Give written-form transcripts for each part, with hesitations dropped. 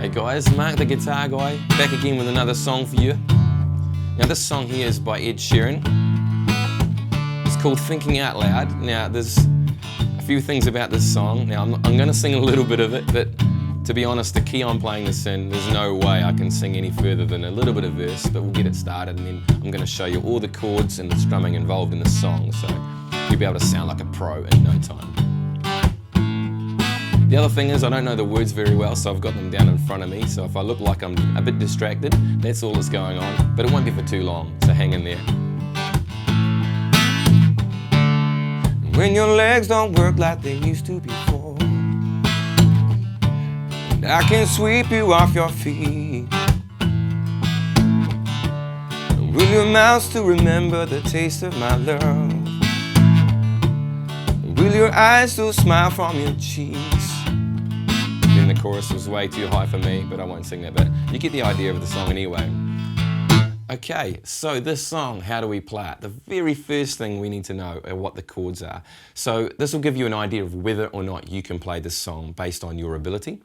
Hey guys, Mark the Guitar Guy, back again with another song for you. Now this song here is by Ed Sheeran. It's called Thinking Out Loud. Now there's a few things about this song. Now I'm going to sing a little bit of it, but to be honest, the key I'm playing this in, there's no way I can sing any further than a little bit of verse, but we'll get it started and then I'm going to show you all the chords and the strumming involved in this song, so you'll be able to sound like a pro in no time. The other thing is I don't know the words very well, so I've got them down in front of me, so if I look like I'm a bit distracted, that's all that's going on, but it won't be for too long, so hang in there. When your legs don't work like they used to before, and I can sweep you off your feet, will your mouth still remember the taste of my love? Will your eyes still smile from your cheeks? Then the chorus was way too high for me, but I won't sing that bit. You get the idea of the song anyway. Okay, so this song, how do we play it? The very first thing we need to know are what the chords are. So this will give you an idea of whether or not you can play this song based on your ability.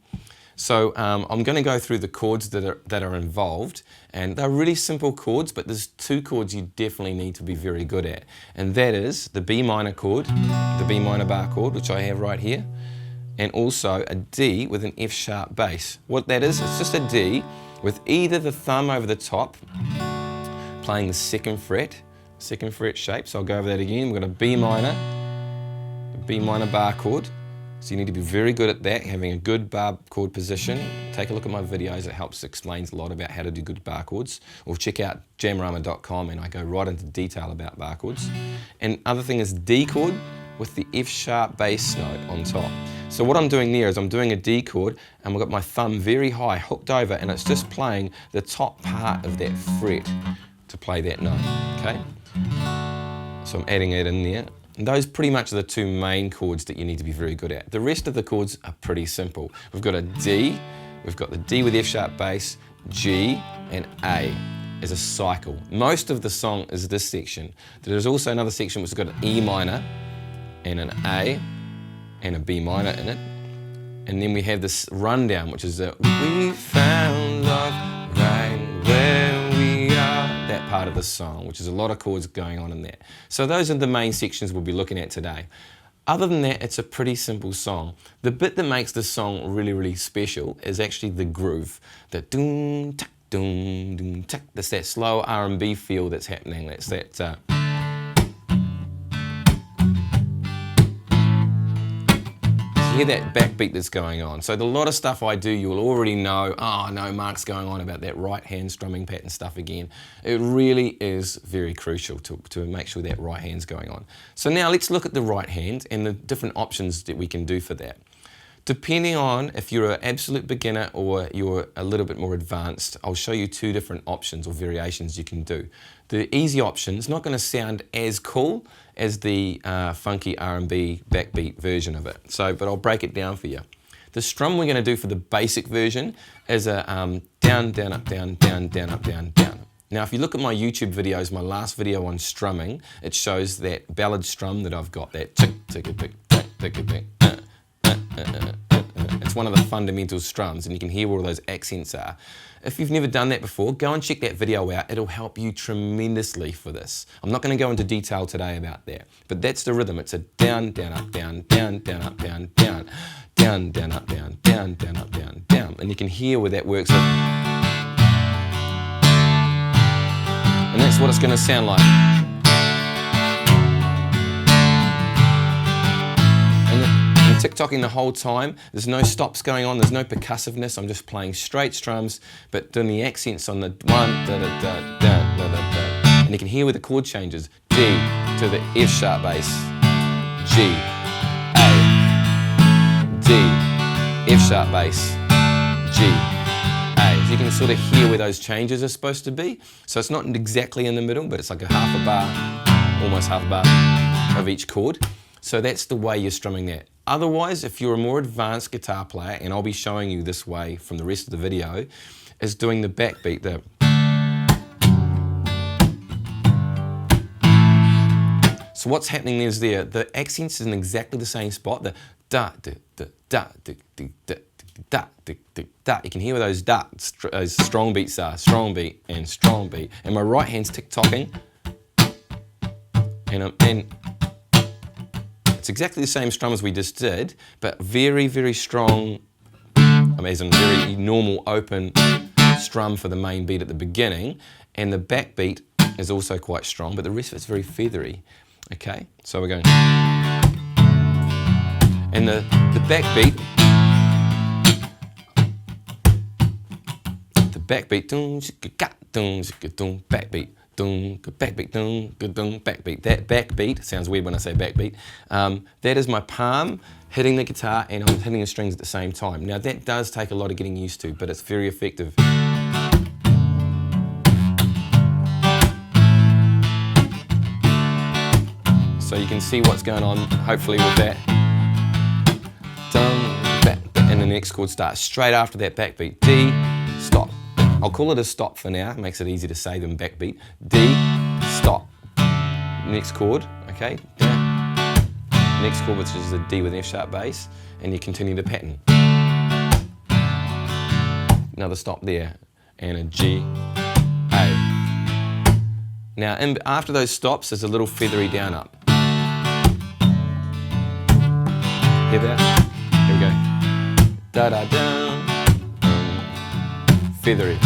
So I'm going to go through the chords that are involved, and they're really simple chords, but there's two chords you definitely need to be very good at, and that is the B minor chord, the B minor bar chord, which I have right here, and also a D with an F sharp bass. What that is, it's just a D with either the thumb over the top, playing the second fret shape. So I'll go over that again. We've got a B minor, the B minor bar chord. So you need to be very good at that, having a good bar chord position. Take a look at my videos, it explains a lot about how to do good bar chords. Or check out jamrama.com and I go right into detail about bar chords. And other thing is D chord with the F sharp bass note on top. So what I'm doing there is I'm doing a D chord and I've got my thumb very high hooked over and it's just playing the top part of that fret to play that note, okay? So I'm adding it in there. And those pretty much are the two main chords that you need to be very good at. The rest of the chords are pretty simple. We've got a D, we've got the D with F sharp bass, G and A as a cycle. Most of the song is this section. There's also another section which has got an E minor and an A and a B minor in it. And then we have this rundown which is a we found love right where we are. That part of the song, which is a lot of chords going on in there. So those are the main sections we'll be looking at today. Other than that, it's a pretty simple song. The bit that makes this song really, really special is actually the groove. The doom, tuck, doom, doom, tuck. That's that slow R&B feel that's happening. That's that... hear that backbeat that's going on. So a lot of stuff I do, you'll already know, oh no, Mark's going on about that right hand strumming pattern stuff again. It really is very crucial to make sure that right hand's going on. So now let's look at the right hand and the different options that we can do for that. Depending on if you're an absolute beginner or you're a little bit more advanced, I'll show you two different options or variations you can do. The easy option is not going to sound as cool as the funky R&B backbeat version of it. So, but I'll break it down for you. The strum we're going to do for the basic version is a down, down, up, down, down, down, up, down, down. Now, if you look at my YouTube videos, my last video on strumming, it shows that ballad strum that I've got, that tick, tick, tick, tick, tick, tick. It's one of the fundamental strums and you can hear where all those accents are. If you've never done that before, go and check that video out. It'll help you tremendously for this. I'm not going to go into detail today about that, but that's the rhythm. It's a down, down, up, down, down, down, up, down, down, down, down, up, down, down, down, up, down, down. And you can hear where that works. And that's what it's going to sound like. Tick-tocking the whole time, there's no stops going on, there's no percussiveness, I'm just playing straight strums, but doing the accents on the one, da da da da da da da. And you can hear where the chord changes, D to the F sharp bass, G, A, D, F sharp bass, G, A. So you can sort of hear where those changes are supposed to be. So it's not exactly in the middle, but it's like a half a bar, almost half a bar of each chord. So that's the way you're strumming that. Otherwise, if you're a more advanced guitar player, and I'll be showing you this way from the rest of the video, is doing the backbeat, the so what's happening is the accent's in exactly the same spot, the da, da, da, da, da, da, da, da, da, da, da. You can hear where those da, those strong beats are. Strong beat and strong beat. And my right hand's tick-tocking. And it's exactly the same strum as we just did, but very, very strong, as in very normal open strum for the main beat at the beginning. And the backbeat is also quite strong, but the rest of it's very feathery. Okay, so we're going. And the backbeat, backbeat, backbeat, backbeat, backbeat. That backbeat sounds weird when I say backbeat. That is my palm hitting the guitar and I'm hitting the strings at the same time. Now that does take a lot of getting used to, but it's very effective. So you can see what's going on, hopefully, with that. And the next chord starts straight after that backbeat. D, stop. I'll call it a stop for now, it makes it easier to say than backbeat. D, stop. Next chord, okay? Next chord, which is a D with an F sharp bass, and you continue the pattern. Another stop there, and a G, A. Now, after those stops, there's a little feathery down up. Hear that? Here we go. Da da da. Feathery.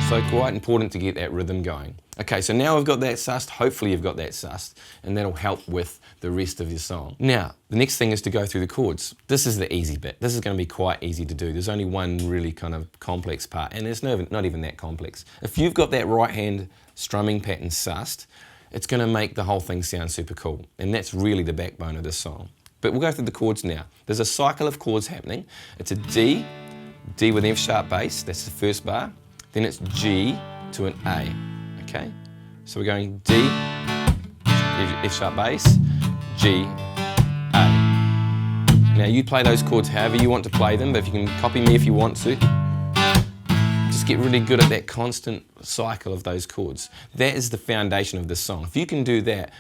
So quite important to get that rhythm going. Okay, so now we've got that sussed, hopefully you've got that sussed, and that'll help with the rest of your song. Now, the next thing is to go through the chords. This is the easy bit. This is going to be quite easy to do. There's only one really kind of complex part, and it's not even that complex. If you've got that right hand strumming pattern sussed, it's going to make the whole thing sound super cool, and that's really the backbone of this song. But we'll go through the chords now. There's a cycle of chords happening. It's a D, D with an F sharp bass, that's the first bar. Then it's G to an A, okay? So we're going D, F sharp bass, G, A. Now you play those chords however you want to play them, but if you can copy me if you want to. Just get really good at that constant cycle of those chords. That is the foundation of this song. If you can do that,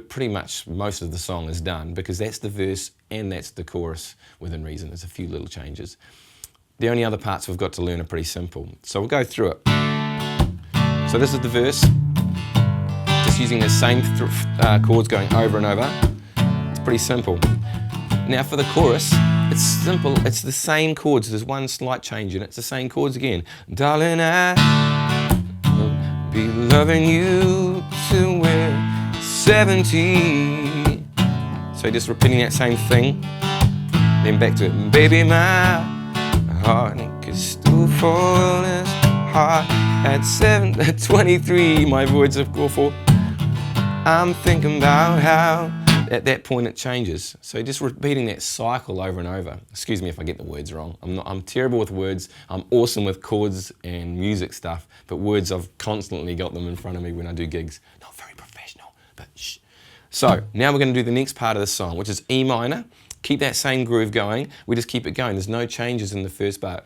pretty much most of the song is done, because that's the verse and that's the chorus within reason. There's a few little changes. The only other parts we've got to learn are pretty simple. So we'll go through it. So this is the verse. Just using the same chords going over and over. It's pretty simple. Now for the chorus, it's simple. It's the same chords. There's one slight change in it. It's the same chords again. Darling, I will be loving you till we're 70. So just repeating that same thing. Then back to it. Baby, my heart could still fall as hard at 23. My words of go for. I'm thinking about how at that point it changes. So just repeating that cycle over and over. Excuse me if I get the words wrong. I'm terrible with words. I'm awesome with chords and music stuff, but words, I've constantly got them in front of me when I do gigs. Not very professional, but shh. So now we're going to do the next part of the song, which is E minor. Keep that same groove going. We just keep it going. There's no changes in the first bar.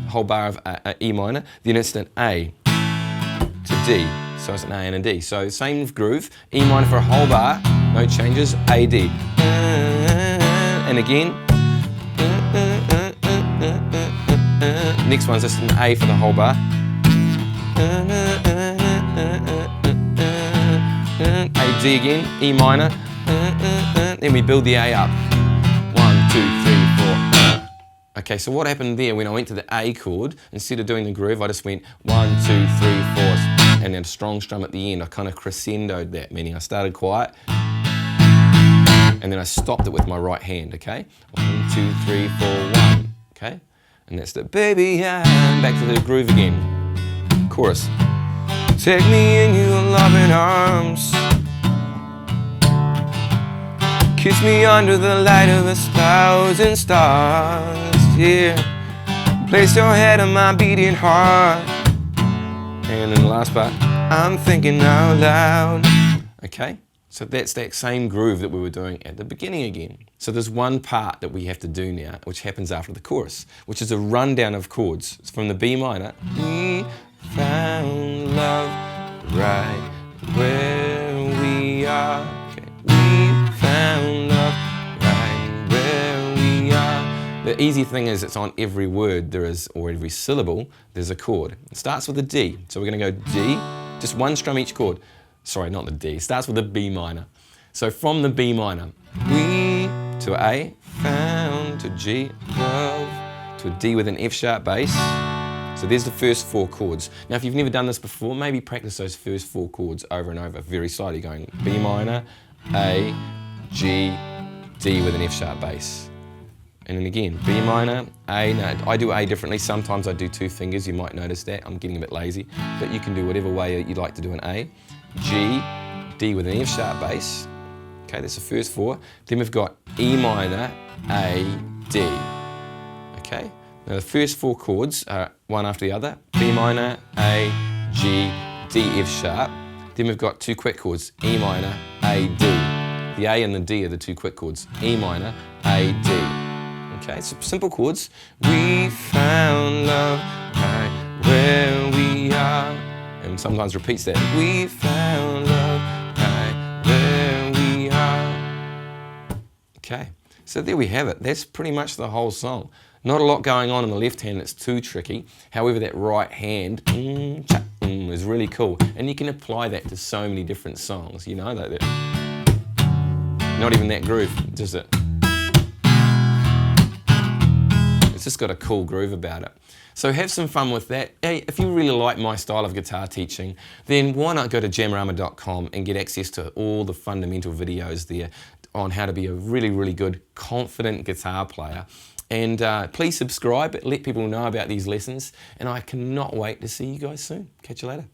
Whole bar of E minor. Then it's an A to D. So it's an A and a D. So same groove. E minor for a whole bar. No changes. A, D. And again. Next one's just an A for the whole bar. A, D again. E minor. Then we build the A up. 1, 2, 3, 4. Okay, so what happened there when I went to the A chord, instead of doing the groove, I just went 1, 2, 3, 4, and then a strong strum at the end. I kind of crescendoed that, meaning I started quiet, and then I stopped it with my right hand, okay? 1, 2, 3, 4, 1, okay? And that's the baby, I'm back to the groove again. Chorus. Take me in your loving arms. Kiss me under the light of 1,000 stars, yeah. Place your head on my beating heart. And in the last part, I'm thinking out loud. Okay, so that's that same groove that we were doing at the beginning again. So there's one part that we have to do now, which happens after the chorus, which is a rundown of chords. It's from the B minor. We found love right where we The easy thing is it's on every word there is, or every syllable, there's a chord. It starts with a D. So we're going to go D, just one strum each chord. Sorry, not the D. It starts with a B minor. So from the B minor, we to A, found to G, love, to a D with an F sharp bass. So there's the first 4 chords. Now if you've never done this before, maybe practice those first 4 chords over and over, very slowly, going B minor, A, G, D with an F sharp bass. And then again, B minor, A. Now, I do A differently. Sometimes I do 2 fingers. You might notice that. I'm getting a bit lazy. But you can do whatever way you'd like to do an A. G, D with an F sharp bass. Okay, that's the first 4. Then we've got E minor, A, D. Okay, now the first 4 chords are one after the other. B minor, A, G, D, F sharp. Then we've got 2 quick chords, E minor, A, D. The A and the D are the 2 quick chords, E minor, A, D. Okay, so simple chords. We found love right where we are. And sometimes repeats that. We found love right where we are. Okay, so there we have it. That's pretty much the whole song. Not a lot going on in the left hand, it's too tricky. However, that right hand is really cool. And you can apply that to so many different songs. You know that. Not even that groove, just it. It's just got a cool groove about it. So have some fun with that. Hey, if you really like my style of guitar teaching, then why not go to jammerama.com and get access to all the fundamental videos there on how to be a really, really good, confident guitar player. And please subscribe, let people know about these lessons, and I cannot wait to see you guys soon. Catch you later.